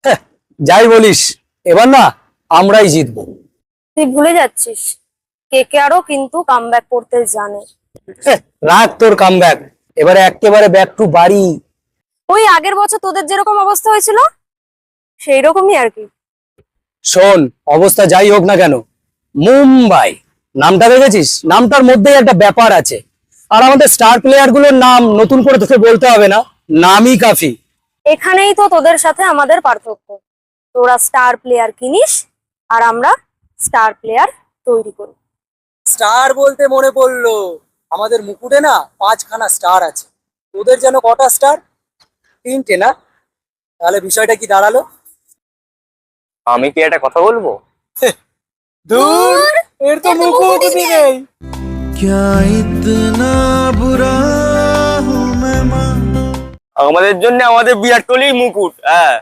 হ্যাঁ, যাই বলিস এবার না আমরাই জিতবো। তুই ভুলে যাচ্ছিস, কেকেআরও কিন্তু কামব্যাক করতে জানে। হ্যাঁ, রাখ তোর কামব্যাক, এবারে একেবারে ব্যাক টু বাড়ি। ওই আগের বছর তোদের যেরকম অবস্থা হয়েছিল সেই রকমই আর কি। শোন, অবস্থা যাই হোক না কেন, মুম্বাই নামটা দেখেছিস, নামটার মধ্যেই একটা ব্যাপার আছে। আর আমাদের স্টার প্লেয়ার গুলোর নাম নতুন করে তোকে বলতে হবে না, নামই কাফি। এখানেই তো তোদের সাথে আমাদের পার্থক্য। তোরা স্টার প্লেয়ার কিনিস আর আমরা স্টার প্লেয়ার তৈরি করি। স্টার বলতে মনে পড়লো, আমাদের মুকুটে না 5খানা স্টার আছে। তোদের যেন কটা স্টার? 3টে না? তাহলে বিষয়টা কি দাঁড়ালো? আমি কি একটা কথা বলবো? দূর, এর তো মুকুটই নেই। क्या इतना बुरा हूँ मैं माँ। আমাদের জন্য আমাদের বিরাট কোহলি মুকুট। হ্যাঁ,